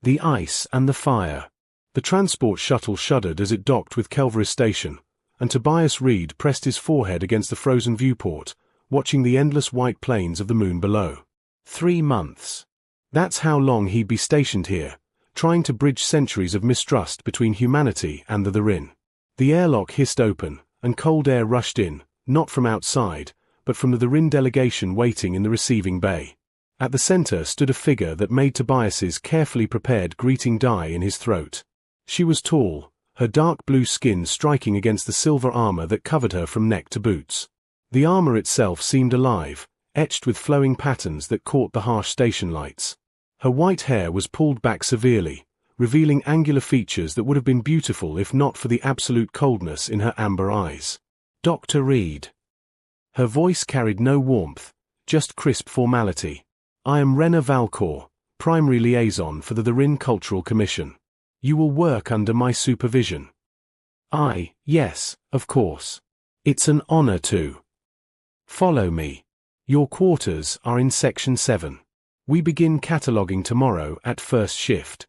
The ice and the fire. The transport shuttle shuddered as it docked with Kelveris Station, and Tobias Reed pressed his forehead against the frozen viewport, watching the endless white plains of the moon below. 3 months. That's how long he'd be stationed here, trying to bridge centuries of mistrust between humanity and the Rin. The airlock hissed open, and cold air rushed in, not from outside, but from the Rin delegation waiting in the receiving bay. At the center stood a figure that made Tobias's carefully prepared greeting die in his throat. She was tall, her dark blue skin striking against the silver armor that covered her from neck to boots. The armor itself seemed alive, etched with flowing patterns that caught the harsh station lights. Her white hair was pulled back severely, revealing angular features that would have been beautiful if not for the absolute coldness in her amber eyes. Dr. Reed. Her voice carried no warmth, just crisp formality. I am Rena Valcor, primary liaison for the Rin Cultural Commission. You will work under my supervision. Yes, of course. It's an honor to. Follow me. Your quarters are in Section 7. We begin cataloging tomorrow at first shift.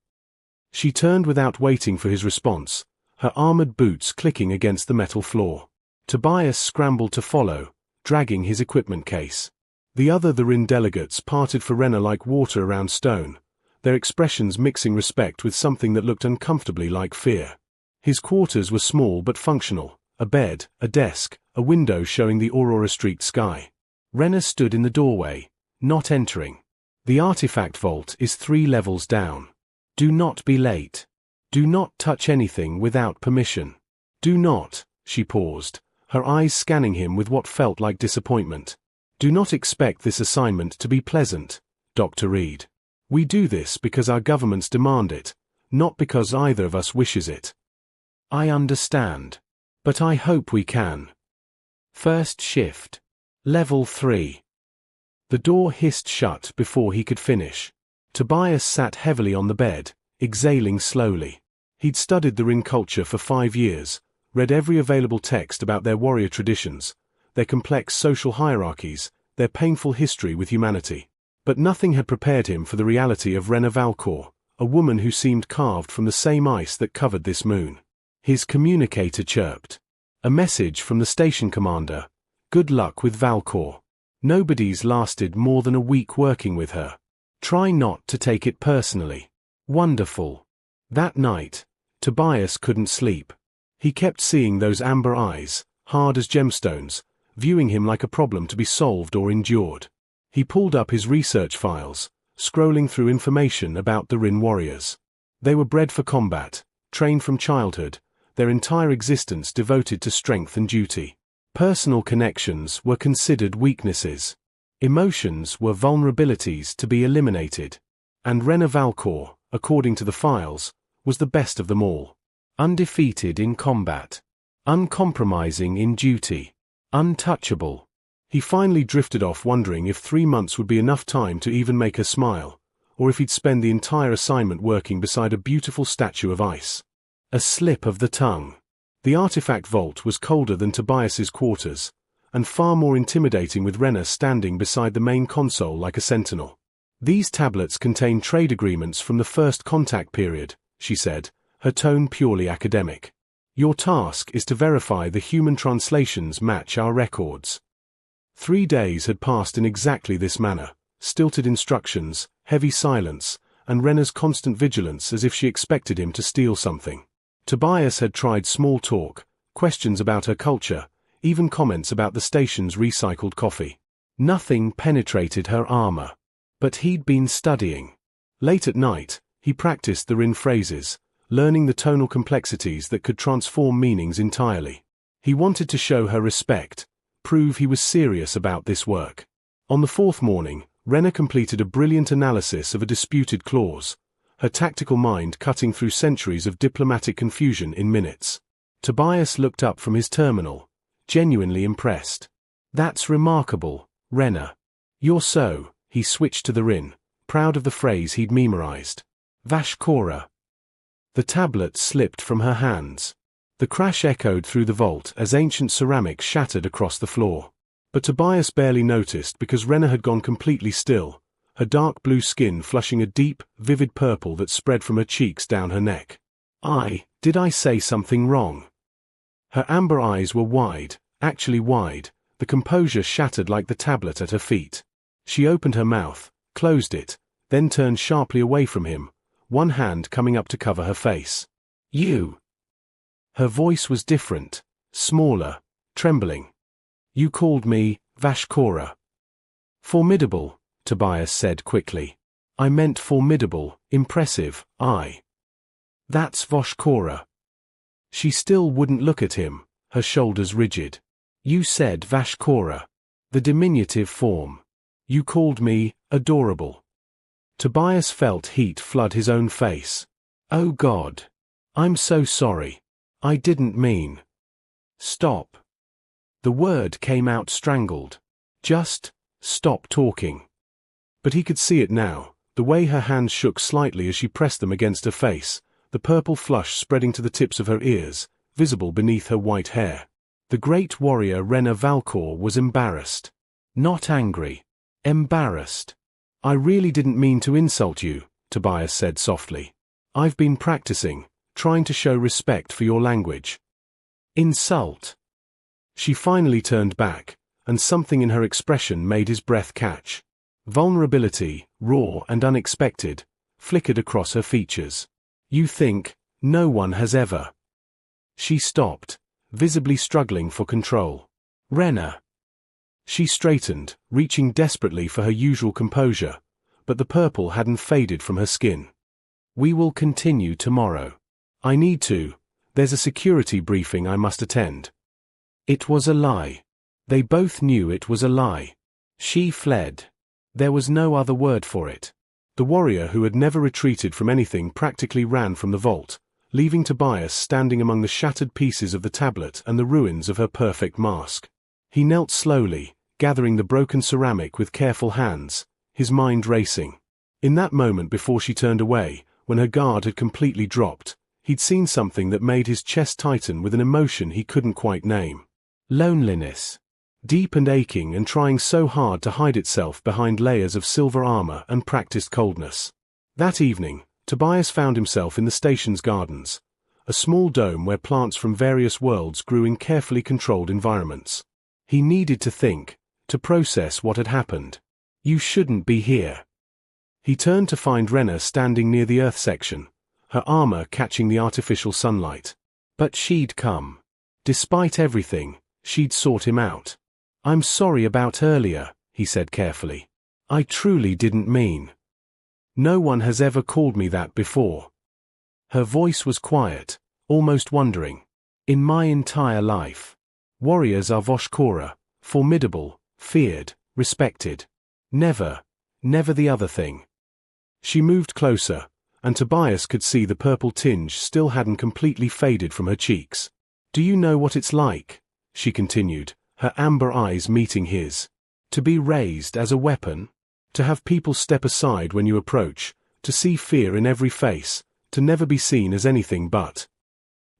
She turned without waiting for his response, her armored boots clicking against the metal floor. Tobias scrambled to follow, dragging his equipment case. The other Rin delegates parted for Rena like water around stone, their expressions mixing respect with something that looked uncomfortably like fear. His quarters were small but functional, a bed, a desk, a window showing the aurora-streaked sky. Rena stood in the doorway, not entering. The artifact vault is 3 levels down. Do not be late. Do not touch anything without permission. Do not, she paused, her eyes scanning him with what felt like disappointment. Do not expect this assignment to be pleasant, Dr. Reed. We do this because our governments demand it, not because either of us wishes it. I understand. But I hope we can. First shift. Level 3. The door hissed shut before he could finish. Tobias sat heavily on the bed, exhaling slowly. He'd studied the Rin culture for 5 years, read every available text about their warrior traditions, their complex social hierarchies, their painful history with humanity. But nothing had prepared him for the reality of Rena Valcor, a woman who seemed carved from the same ice that covered this moon. His communicator chirped. A message from the station commander. Good luck with Valcor. Nobody's lasted more than a week working with her. Try not to take it personally. Wonderful. That night, Tobias couldn't sleep. He kept seeing those amber eyes, hard as gemstones, viewing him like a problem to be solved or endured. He pulled up his research files, scrolling through information about the Rin warriors. They were bred for combat, trained from childhood, their entire existence devoted to strength and duty. Personal connections were considered weaknesses. Emotions were vulnerabilities to be eliminated. And Rena Valcor, according to the files, was the best of them all. Undefeated in combat. Uncompromising in duty. Untouchable. He finally drifted off wondering if 3 months would be enough time to even make her smile, or if he'd spend the entire assignment working beside a beautiful statue of ice. A slip of the tongue. The artifact vault was colder than Tobias's quarters, and far more intimidating with Rena standing beside the main console like a sentinel. These tablets contain trade agreements from the first contact period, she said, her tone purely academic. Your task is to verify the human translations match our records. 3 days had passed in exactly this manner, stilted instructions, heavy silence, and Rena's constant vigilance as if she expected him to steal something. Tobias had tried small talk, questions about her culture, even comments about the station's recycled coffee. Nothing penetrated her armor. But he'd been studying. Late at night, he practiced the Rin phrases, learning the tonal complexities that could transform meanings entirely. He wanted to show her respect, prove he was serious about this work. On the 4th morning, Rena completed a brilliant analysis of a disputed clause, her tactical mind cutting through centuries of diplomatic confusion in minutes. Tobias looked up from his terminal, genuinely impressed. That's remarkable, Rena. You're so. He switched to the Rin, proud of the phrase he'd memorized. Vashkora. The tablet slipped from her hands. The crash echoed through the vault as ancient ceramic shattered across the floor. But Tobias barely noticed because Rena had gone completely still, her dark blue skin flushing a deep, vivid purple that spread from her cheeks down her neck. Did I say something wrong? Her amber eyes were wide, actually wide, the composure shattered like the tablet at her feet. She opened her mouth, closed it, then turned sharply away from him, one hand coming up to cover her face. You. Her voice was different, smaller, trembling. You called me Vashkora. Formidable, Tobias said quickly. I meant formidable, impressive, That's Vashkora. She still wouldn't look at him, her shoulders rigid. You said Vashkora. The diminutive form. You called me adorable. Tobias felt heat flood his own face. Oh God. I'm so sorry. I didn't mean. Stop. The word came out strangled. Just stop talking. But he could see it now, the way her hands shook slightly as she pressed them against her face, the purple flush spreading to the tips of her ears, visible beneath her white hair. The great warrior Rena Valkor was embarrassed. Not angry. Embarrassed. I really didn't mean to insult you, Tobias said softly. I've been practicing, trying to show respect for your language. Insult. She finally turned back, and something in her expression made his breath catch. Vulnerability, raw and unexpected, flickered across her features. You think, no one has ever. She stopped, visibly struggling for control. Rena. She straightened, reaching desperately for her usual composure, but the purple hadn't faded from her skin. We will continue tomorrow. I need to. There's a security briefing I must attend. It was a lie. They both knew it was a lie. She fled. There was no other word for it. The warrior who had never retreated from anything practically ran from the vault, leaving Tobias standing among the shattered pieces of the tablet and the ruins of her perfect mask. He knelt slowly, gathering the broken ceramic with careful hands, his mind racing. In that moment before she turned away, when her guard had completely dropped, he'd seen something that made his chest tighten with an emotion he couldn't quite name. Loneliness. Deep and aching and trying so hard to hide itself behind layers of silver armor and practiced coldness. That evening, Tobias found himself in the station's gardens, a small dome where plants from various worlds grew in carefully controlled environments. He needed to think, to process what had happened. You shouldn't be here. He turned to find Rena standing near the Earth section, her armor catching the artificial sunlight. But she'd come. Despite everything, she'd sought him out. I'm sorry about earlier, he said carefully. I truly didn't mean. No one has ever called me that before. Her voice was quiet, almost wondering. In my entire life. Warriors are Vashkora, formidable, feared, respected. Never the other thing. She moved closer, and Tobias could see the purple tinge still hadn't completely faded from her cheeks. Do you know what it's like? She continued, her amber eyes meeting his. To be raised as a weapon? To have people step aside when you approach, to see fear in every face, to never be seen as anything but.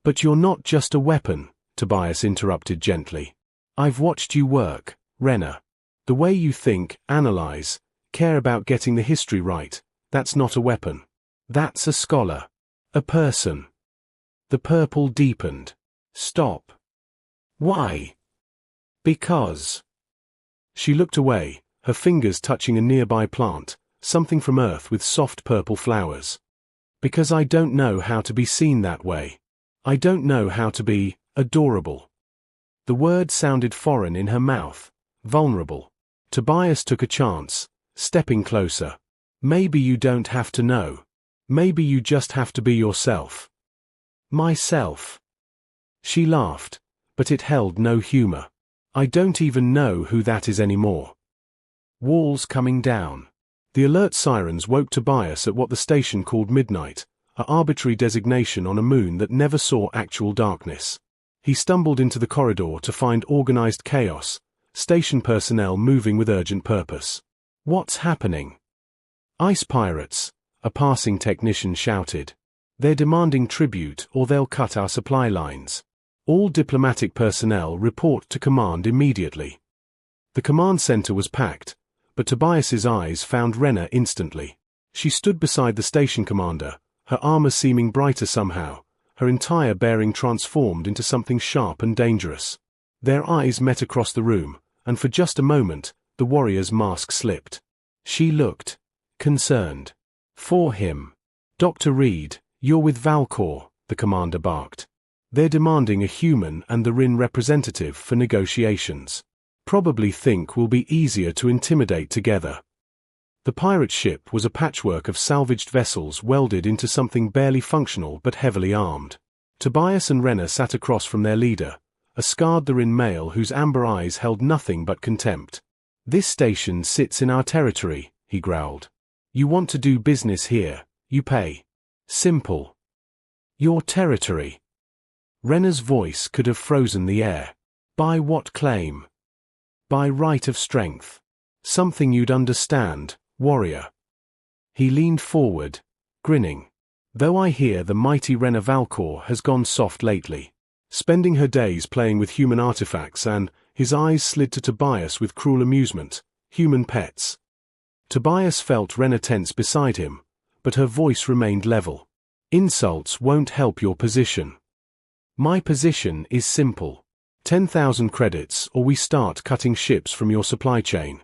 But you're not just a weapon, Tobias interrupted gently. I've watched you work, Rena. The way you think, analyze, care about getting the history right, that's not a weapon. That's a scholar. A person. The purple deepened. Stop. Why? Because. She looked away, her fingers touching a nearby plant, something from Earth with soft purple flowers. Because I don't know how to be seen that way. I don't know how to be adorable. The word sounded foreign in her mouth. Vulnerable. Tobias took a chance, stepping closer. Maybe you don't have to know. Maybe you just have to be yourself. Myself. She laughed, but it held no humor. I don't even know who that is anymore. Walls coming down. The alert sirens woke Tobias at what the station called midnight, an arbitrary designation on a moon that never saw actual darkness. He stumbled into the corridor to find organized chaos, station personnel moving with urgent purpose. What's happening? Ice pirates, a passing technician shouted. They're demanding tribute or they'll cut our supply lines. All diplomatic personnel report to command immediately. The command center was packed, but Tobias's eyes found Rena instantly. She stood beside the station commander, her armor seeming brighter somehow, her entire bearing transformed into something sharp and dangerous. Their eyes met across the room, and for just a moment, the warrior's mask slipped. She looked concerned. For him. Dr. Reed, you're with Valcor, the commander barked. They're demanding a human and the Rin representative for negotiations. Probably think will be easier to intimidate together. The pirate ship was a patchwork of salvaged vessels welded into something barely functional but heavily armed. Tobias and Rena sat across from their leader, a scarred the Rin male whose amber eyes held nothing but contempt. This station sits in our territory, he growled. You want to do business here, you pay. Simple. Your territory. Rena's voice could have frozen the air. By what claim? By right of strength. Something you'd understand, warrior. He leaned forward, grinning. Though I hear the mighty Rena Valcor has gone soft lately, spending her days playing with human artifacts, and his eyes slid to Tobias with cruel amusement, human pets. Tobias felt Rena tense beside him, but her voice remained level. Insults won't help your position. My position is simple. 10,000 credits or we start cutting ships from your supply chain.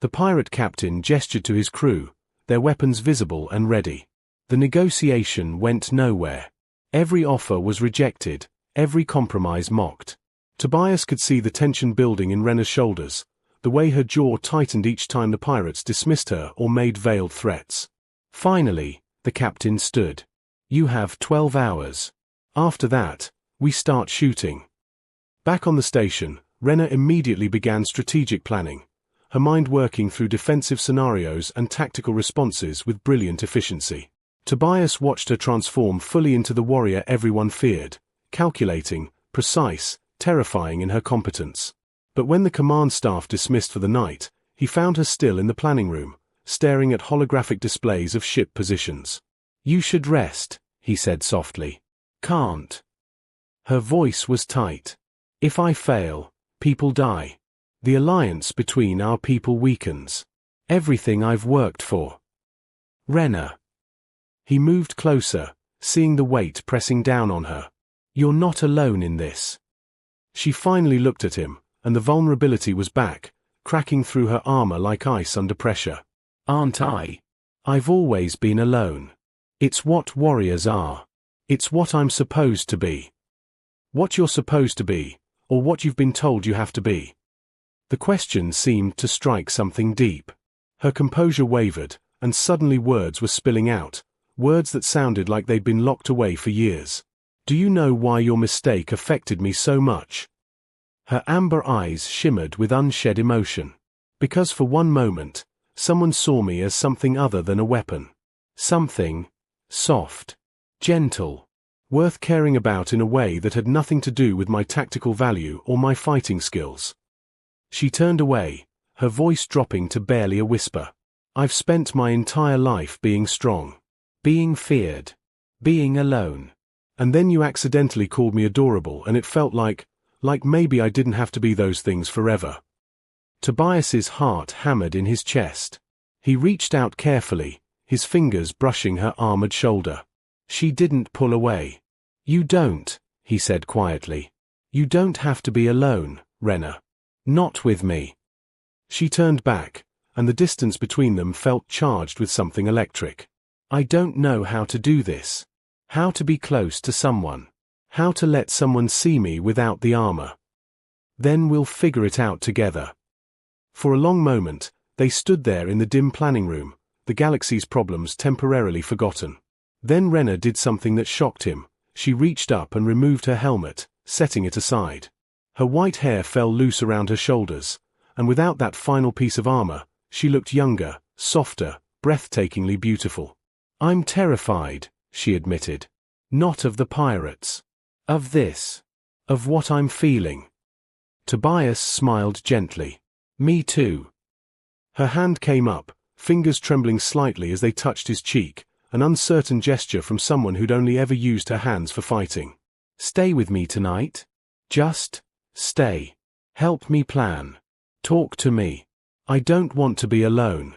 The pirate captain gestured to his crew, their weapons visible and ready. The negotiation went nowhere. Every offer was rejected, every compromise mocked. Tobias could see the tension building in Rena's shoulders, the way her jaw tightened each time the pirates dismissed her or made veiled threats. Finally, the captain stood. You have 12 hours. After that, we start shooting. Back on the station, Rena immediately began strategic planning, her mind working through defensive scenarios and tactical responses with brilliant efficiency. Tobias watched her transform fully into the warrior everyone feared, calculating, precise, terrifying in her competence. But when the command staff dismissed for the night, he found her still in the planning room, staring at holographic displays of ship positions. You should rest, he said softly. Can't. Her voice was tight. If I fail, people die. The alliance between our people weakens. Everything I've worked for. Rena. He moved closer, seeing the weight pressing down on her. You're not alone in this. She finally looked at him, and the vulnerability was back, cracking through her armor like ice under pressure. Aren't I? I've always been alone. It's what warriors are. It's what I'm supposed to be. What you're supposed to be, or what you've been told you have to be. The question seemed to strike something deep. Her composure wavered, and suddenly words were spilling out, words that sounded like they'd been locked away for years. Do you know why your mistake affected me so much? Her amber eyes shimmered with unshed emotion. Because for one moment, someone saw me as something other than a weapon. Something soft, gentle, worth caring about in a way that had nothing to do with my tactical value or my fighting skills. She turned away, her voice dropping to barely a whisper. I've spent my entire life being strong, being feared, being alone. And then you accidentally called me adorable, and it felt like maybe I didn't have to be those things forever. Tobias's heart hammered in his chest. He reached out carefully, his fingers brushing her armored shoulder. She didn't pull away. You don't, he said quietly. You don't have to be alone, Rena. Not with me. She turned back, and the distance between them felt charged with something electric. I don't know how to do this. How to be close to someone. How to let someone see me without the armor. Then we'll figure it out together. For a long moment, they stood there in the dim planning room, the galaxy's problems temporarily forgotten. Then Rena did something that shocked him. She reached up and removed her helmet, setting it aside. Her white hair fell loose around her shoulders, and without that final piece of armor, she looked younger, softer, breathtakingly beautiful. I'm terrified, she admitted. Not of the pirates. Of this. Of what I'm feeling. Tobias smiled gently. Me too. Her hand came up, fingers trembling slightly as they touched his cheek, an uncertain gesture from someone who'd only ever used her hands for fighting. Stay with me tonight? Just stay. Help me plan. Talk to me. I don't want to be alone.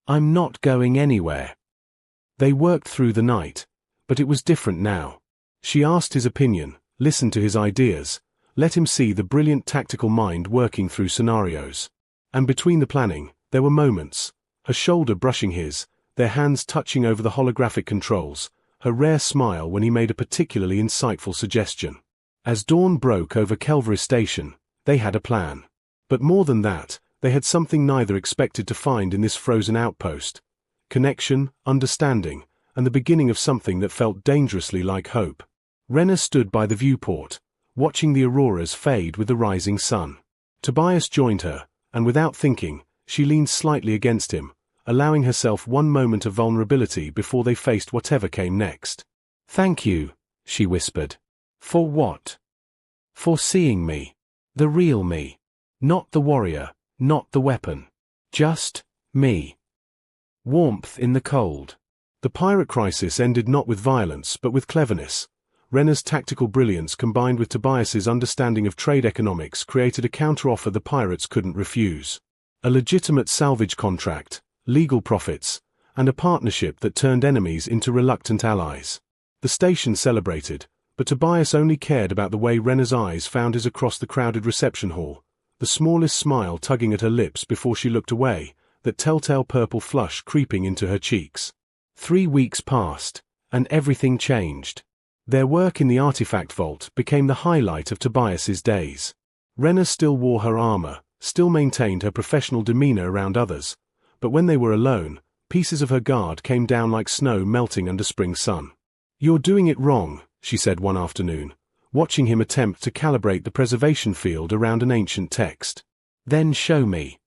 I'm not going anywhere. They worked through the night, but it was different now. She asked his opinion, listened to his ideas, let him see the brilliant tactical mind working through scenarios. And between the planning, there were moments, her shoulder brushing his, their hands touching over the holographic controls, her rare smile when he made a particularly insightful suggestion. As dawn broke over Calvary Station, they had a plan. But more than that, they had something neither expected to find in this frozen outpost: connection, understanding, and the beginning of something that felt dangerously like hope. Renna stood by the viewport, watching the auroras fade with the rising sun. Tobias joined her, and without thinking, she leaned slightly against him, allowing herself one moment of vulnerability before they faced whatever came next. "Thank you," she whispered. "For what?" "For seeing me. The real me. Not the warrior, not the weapon. Just me." Warmth in the cold. The pirate crisis ended not with violence but with cleverness. Renna's tactical brilliance combined with Tobias's understanding of trade economics created a counteroffer the pirates couldn't refuse. A legitimate salvage contract, legal profits, and a partnership that turned enemies into reluctant allies. The station celebrated, but Tobias only cared about the way Renna's eyes found his across the crowded reception hall, the smallest smile tugging at her lips before she looked away, that telltale purple flush creeping into her cheeks. 3 weeks passed, and everything changed. Their work in the artifact vault became the highlight of Tobias's days. Renna still wore her armor, still maintained her professional demeanor around others, but when they were alone, pieces of her guard came down like snow melting under spring sun. "You're doing it wrong," she said one afternoon, watching him attempt to calibrate the preservation field around an ancient text. "Then show me."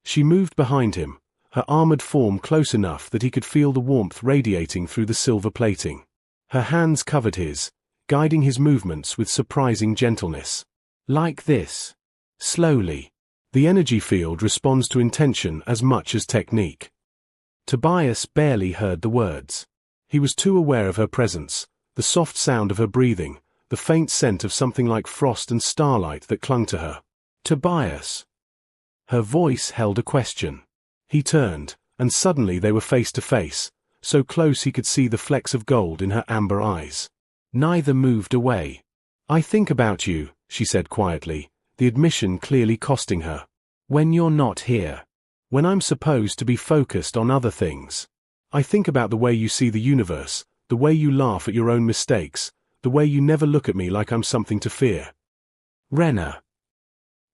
She moved behind him, her armored form close enough that he could feel the warmth radiating through the silver plating. Her hands covered his, guiding his movements with surprising gentleness. "Like this. Slowly. The energy field responds to intention as much as technique." Tobias barely heard the words. He was too aware of her presence, the soft sound of her breathing, the faint scent of something like frost and starlight that clung to her. "Tobias." Her voice held a question. He turned, and suddenly they were face to face, so close he could see the flecks of gold in her amber eyes. Neither moved away. "I think about you," she said quietly, the admission clearly costing her. "When you're not here. When I'm supposed to be focused on other things. I think about the way you see the universe, the way you laugh at your own mistakes, the way you never look at me like I'm something to fear." "Renna."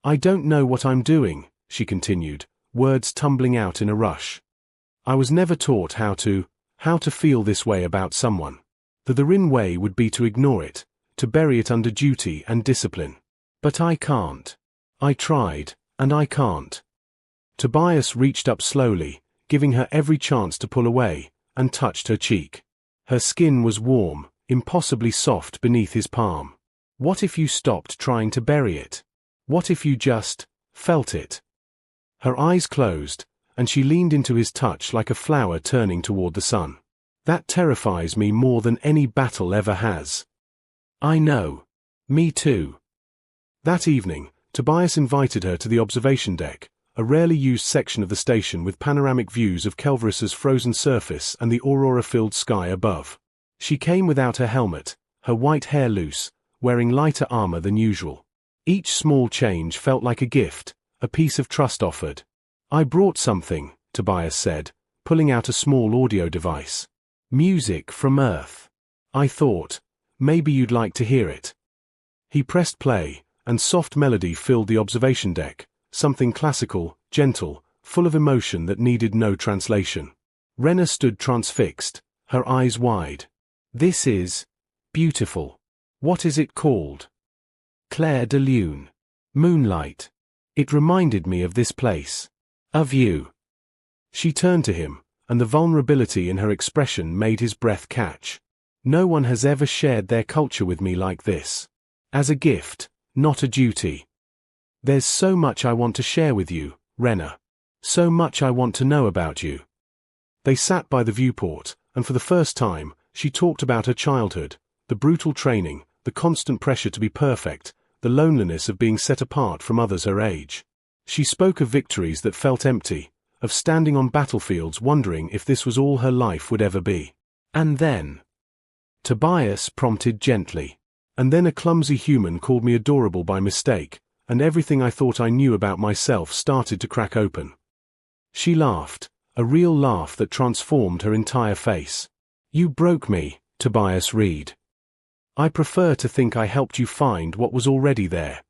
"I don't know what I'm doing," she continued, words tumbling out in a rush. "I was never taught how to feel this way about someone. The Rin way would be to ignore it, to bury it under duty and discipline. But I can't. I tried, and I can't." Tobias reached up slowly, giving her every chance to pull away, and touched her cheek. Her skin was warm, impossibly soft beneath his palm. "What if you stopped trying to bury it? What if you just felt it?" Her eyes closed, and she leaned into his touch like a flower turning toward the sun. "That terrifies me more than any battle ever has." "I know. Me too." That evening, Tobias invited her to the observation deck, a rarely used section of the station with panoramic views of Kelveris's frozen surface and the aurora-filled sky above. She came without her helmet, her white hair loose, wearing lighter armor than usual. Each small change felt like a gift, a piece of trust offered. "I brought something," Tobias said, pulling out a small audio device. "Music from Earth. I thought, maybe you'd like to hear it." He pressed play, and soft melody filled the observation deck, something classical, gentle, full of emotion that needed no translation. Renna stood transfixed, her eyes wide. "This is beautiful. What is it called?" "Clair de Lune. Moonlight. It reminded me of this place. Of you." She turned to him, and the vulnerability in her expression made his breath catch. "No one has ever shared their culture with me like this. As a gift, not a duty. There's so much I want to share with you, Renna. So much I want to know about you." They sat by the viewport, and for the first time, she talked about her childhood, the brutal training, the constant pressure to be perfect, the loneliness of being set apart from others her age. She spoke of victories that felt empty, of standing on battlefields wondering if this was all her life would ever be. And then, Tobias prompted gently. And then a clumsy human called me adorable by mistake, and everything I thought I knew about myself started to crack open. She laughed, a real laugh that transformed her entire face. You broke me, Tobias Reed. I prefer to think I helped you find what was already there.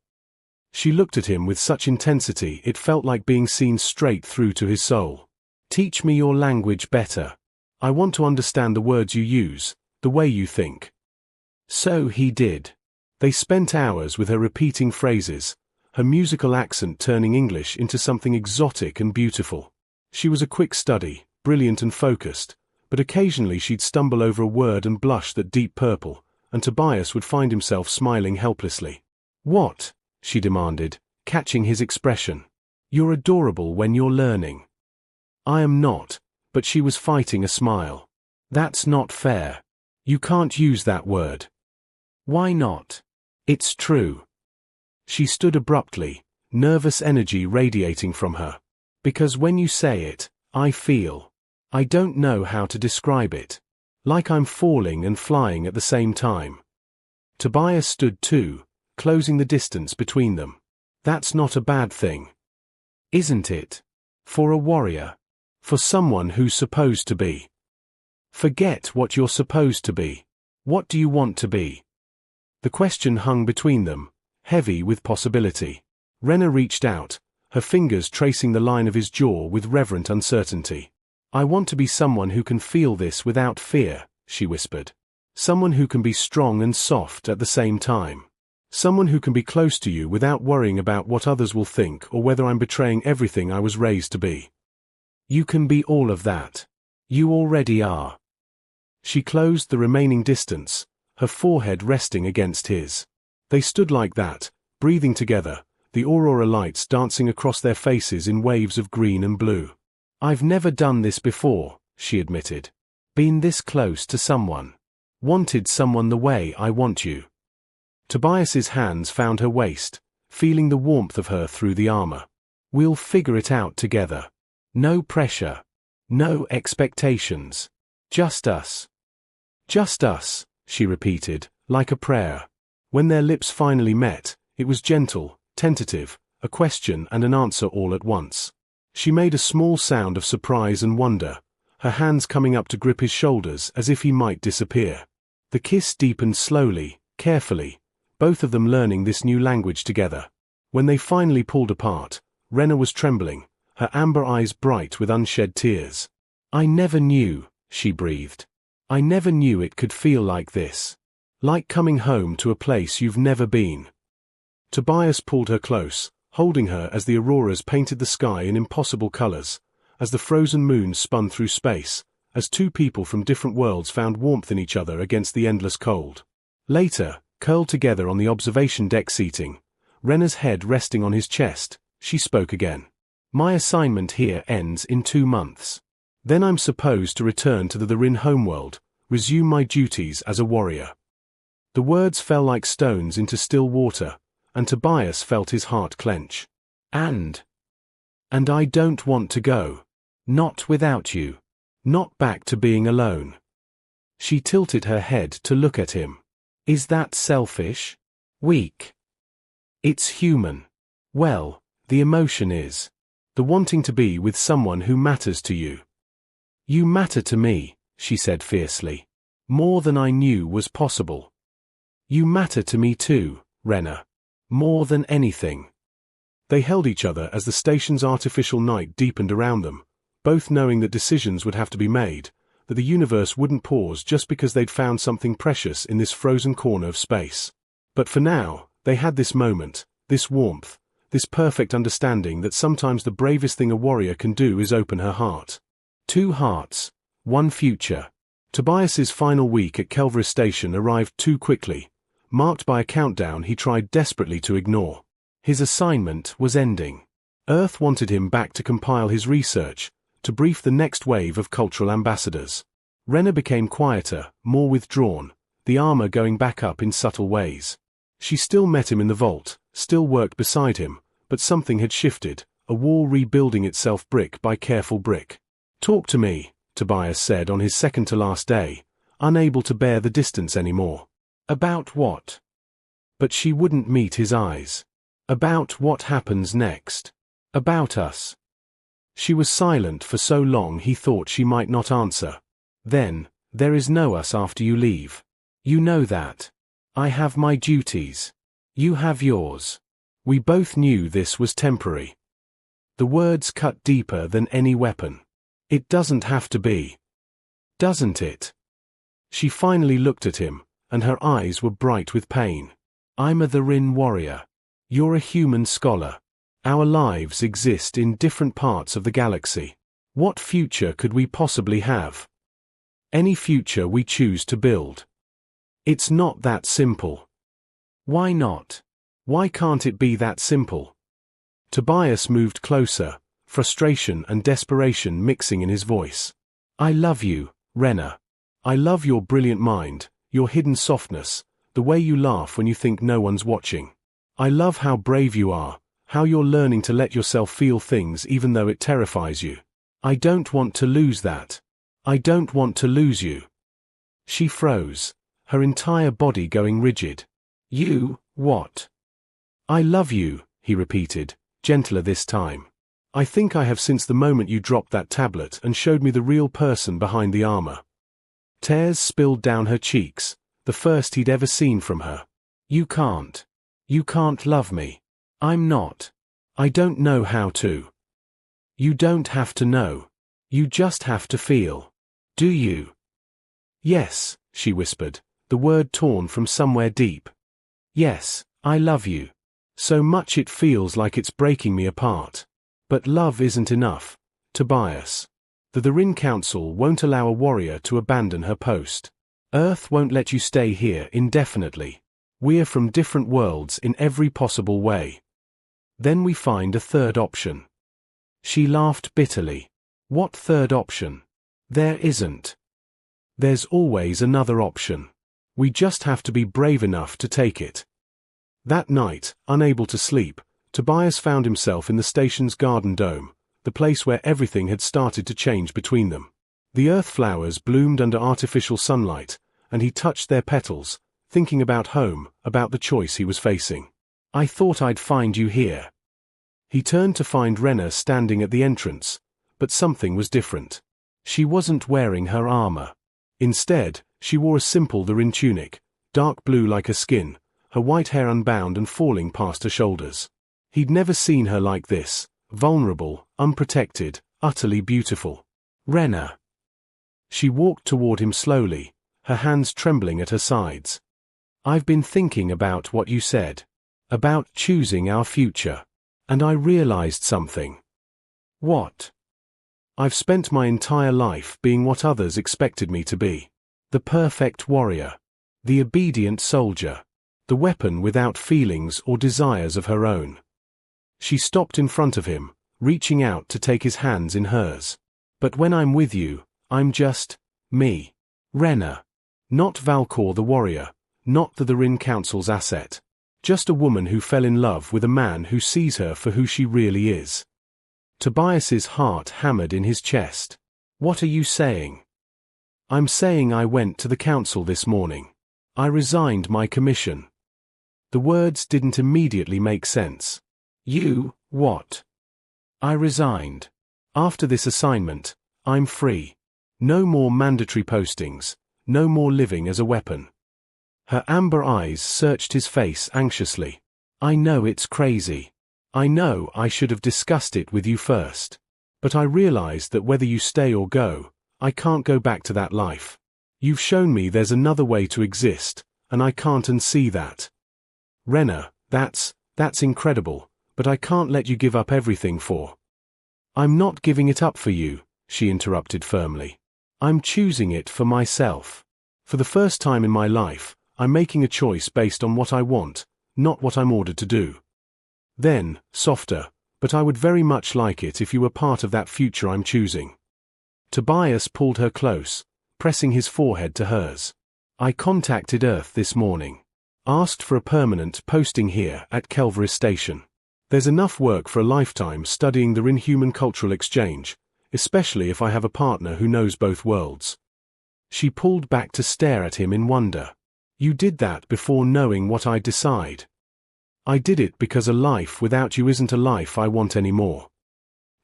She looked at him with such intensity it felt like being seen straight through to his soul. Teach me your language better. I want to understand the words you use, the way you think. So he did. They spent hours with her repeating phrases, her musical accent turning English into something exotic and beautiful. She was a quick study, brilliant and focused, but occasionally she'd stumble over a word and blush that deep purple, and Tobias would find himself smiling helplessly. What? She demanded, catching his expression. You're adorable when you're learning. I am not, but she was fighting a smile. That's not fair. You can't use that word. Why not? It's true. She stood abruptly, nervous energy radiating from her. Because when you say it, I feel. I don't know how to describe it. Like I'm falling and flying at the same time. Tobias stood too, closing the distance between them. That's not a bad thing. Isn't it? For a warrior. For someone who's supposed to be. Forget what you're supposed to be. What do you want to be? The question hung between them, heavy with possibility. Renna reached out, her fingers tracing the line of his jaw with reverent uncertainty. I want to be someone who can feel this without fear, she whispered. Someone who can be strong and soft at the same time. Someone who can be close to you without worrying about what others will think or whether I'm betraying everything I was raised to be. You can be all of that. You already are. She closed the remaining distance, her forehead resting against his. They stood like that, breathing together, the aurora lights dancing across their faces in waves of green and blue. I've never done this before, she admitted. Been this close to someone. Wanted someone the way I want you. Tobias's hands found her waist, feeling the warmth of her through the armor. We'll figure it out together. No pressure. No expectations. Just us. Just us, she repeated, like a prayer. When their lips finally met, it was gentle, tentative, a question and an answer all at once. She made a small sound of surprise and wonder, her hands coming up to grip his shoulders as if he might disappear. The kiss deepened slowly, carefully, both of them learning this new language together. When they finally pulled apart, Renna was trembling, her amber eyes bright with unshed tears. I never knew, she breathed. I never knew it could feel like this. Like coming home to a place you've never been. Tobias pulled her close, holding her as the auroras painted the sky in impossible colors, as the frozen moon spun through space, as two people from different worlds found warmth in each other against the endless cold. Later, curled together on the observation deck seating, Renna's head resting on his chest, she spoke again. My assignment here ends in 2 months. Then I'm supposed to return to the Rin homeworld, resume my duties as a warrior. The words fell like stones into still water, and Tobias felt his heart clench. And I don't want to go. Not without you. Not back to being alone. She tilted her head to look at him. Is that selfish? Weak? It's human. Well, the emotion is. The wanting to be with someone who matters to you. You matter to me, she said fiercely. More than I knew was possible. You matter to me too, Renna. More than anything. They held each other as the station's artificial night deepened around them, both knowing that decisions would have to be made, that the universe wouldn't pause just because they'd found something precious in this frozen corner of space. But for now, they had this moment, this warmth, this perfect understanding that sometimes the bravest thing a warrior can do is open her heart. 2 hearts, 1 future. Tobias's final week at Kelveris Station arrived too quickly, marked by a countdown he tried desperately to ignore. His assignment was ending. Earth wanted him back to compile his research, to brief the next wave of cultural ambassadors. Renna became quieter, more withdrawn, the armor going back up in subtle ways. She still met him in the vault, still worked beside him, but something had shifted, a wall rebuilding itself brick by careful brick. "Talk to me," Tobias said on his second-to-last day, unable to bear the distance anymore. "About what?" But she wouldn't meet his eyes. "About what happens next. About us." She was silent for so long he thought she might not answer. "Then, there is no us after you leave. You know that. I have my duties. You have yours. We both knew this was temporary." The words cut deeper than any weapon. "It doesn't have to be. Doesn't it?" She finally looked at him, and her eyes were bright with pain. "I'm a Therin warrior. You're a human scholar. Our lives exist in different parts of the galaxy. What future could we possibly have? Any future we choose to build. It's not that simple." "Why not? Why can't it be that simple?" Tobias moved closer, frustration and desperation mixing in his voice. "I love you, Renna. I love your brilliant mind, your hidden softness, the way you laugh when you think no one's watching. I love how brave you are, how you're learning to let yourself feel things even though it terrifies you. I don't want to lose that. I don't want to lose you." She froze, her entire body going rigid. "You, what?" "I love you," he repeated, gentler this time. "I think I have since the moment you dropped that tablet and showed me the real person behind the armor." Tears spilled down her cheeks, the first he'd ever seen from her. You can't love me. I'm not. I don't know how to." "You don't have to know. You just have to feel. Do you?" "Yes," she whispered, the word torn from somewhere deep. "Yes, I love you. So much it feels like it's breaking me apart. But love isn't enough, Tobias. The Therin Council won't allow a warrior to abandon her post. Earth won't let you stay here indefinitely. We're from different worlds in every possible way. Then we find a third option." She laughed bitterly. "What third option? There isn't. There's always another option. We just have to be brave enough to take it." That night, unable to sleep, Tobias found himself in the station's garden dome, the place where everything had started to change between them. The earth flowers bloomed under artificial sunlight, and he touched their petals, thinking about home, about the choice he was facing. "I thought I'd find you here." He turned to find Renna standing at the entrance, but something was different. She wasn't wearing her armor. Instead, she wore a simple Therin tunic, dark blue like her skin, her white hair unbound and falling past her shoulders. He'd never seen her like this, vulnerable, unprotected, utterly beautiful. "Renna." She walked toward him slowly, her hands trembling at her sides. "I've been thinking about what you said. About choosing our future. And I realized something." "What?" "I've spent my entire life being what others expected me to be. The perfect warrior. The obedient soldier. The weapon without feelings or desires of her own." She stopped in front of him, reaching out to take his hands in hers. "But when I'm with you, I'm just me. Renna. Not Valkor the warrior, not the Therin Council's asset. Just a woman who fell in love with a man who sees her for who she really is." Tobias's heart hammered in his chest. "What are you saying?" "I'm saying I went to the council this morning. I resigned my commission." The words didn't immediately make sense. "You, what?" "I resigned. After this assignment, I'm free. No more mandatory postings, no more living as a weapon." Her amber eyes searched his face anxiously. "I know it's crazy. I know I should have discussed it with you first. But I realized that whether you stay or go, I can't go back to that life. You've shown me there's another way to exist, and I can't unsee that. Renna, that's incredible, but I can't let you give up everything for—" "I'm not giving it up for you," she interrupted firmly. "I'm choosing it for myself. For the first time in my life, I'm making a choice based on what I want, not what I'm ordered to do." Then, softer, "But I would very much like it if you were part of that future I'm choosing." Tobias pulled her close, pressing his forehead to hers. "I contacted Earth this morning. Asked for a permanent posting here at Kelveris Station. There's enough work for a lifetime studying the inhuman cultural exchange, especially if I have a partner who knows both worlds. She pulled back to stare at him in wonder. You did that before knowing what I'd decide. I did it because a life without you isn't a life I want anymore.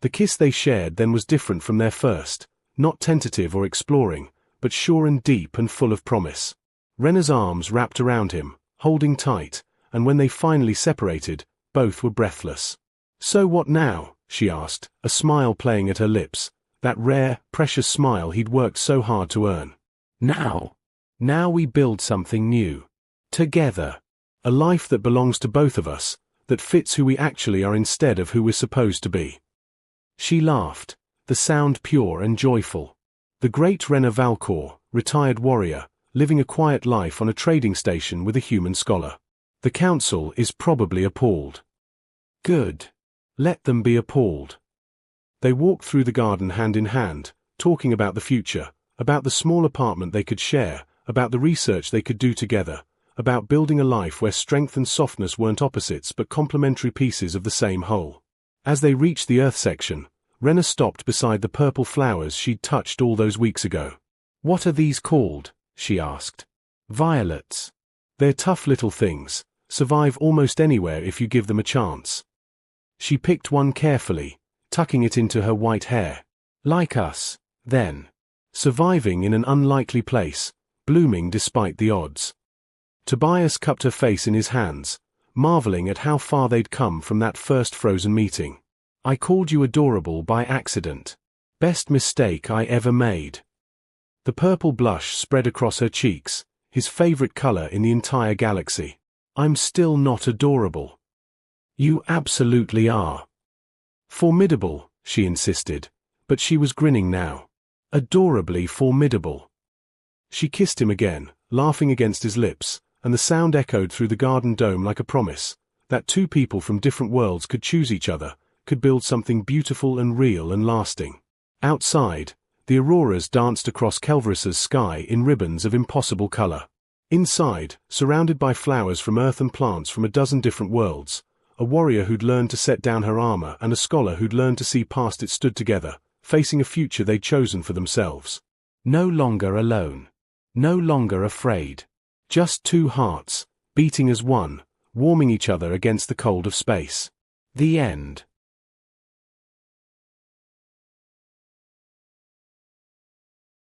The kiss they shared then was different from their first, not tentative or exploring, but sure and deep and full of promise. Rena's arms wrapped around him, holding tight, and when they finally separated, both were breathless. So what now? She asked, a smile playing at her lips, that rare, precious smile he'd worked so hard to earn. Now we build something new. Together. A life that belongs to both of us, that fits who we actually are instead of who we're supposed to be. She laughed, the sound pure and joyful. The great Rena Valcor, retired warrior, living a quiet life on a trading station with a human scholar. The council is probably appalled. Good. Let them be appalled. They walked through the garden hand in hand, talking about the future, about the small apartment they could share, about the research they could do together, about building a life where strength and softness weren't opposites but complementary pieces of the same whole. As they reached the earth section, Rena stopped beside the purple flowers she'd touched all those weeks ago. What are these called? She asked. Violets. They're tough little things, survive almost anywhere if you give them a chance. She picked one carefully, tucking it into her white hair. Like us, then. Surviving in an unlikely place, blooming despite the odds. Tobias cupped her face in his hands, marveling at how far they'd come from that first frozen meeting. I called you adorable by accident. Best mistake I ever made. The purple blush spread across her cheeks, his favorite color in the entire galaxy. I'm still not adorable. You absolutely are. Formidable, she insisted, but she was grinning now. Adorably formidable. She kissed him again, laughing against his lips, and the sound echoed through the garden dome like a promise, that two people from different worlds could choose each other, could build something beautiful and real and lasting. Outside, the auroras danced across Kelveris's sky in ribbons of impossible color. Inside, surrounded by flowers from earth and plants from a dozen different worlds, a warrior who'd learned to set down her armor and a scholar who'd learned to see past it stood together, facing a future they'd chosen for themselves. No longer alone. No longer afraid. Just two hearts, beating as one, warming each other against the cold of space. The end.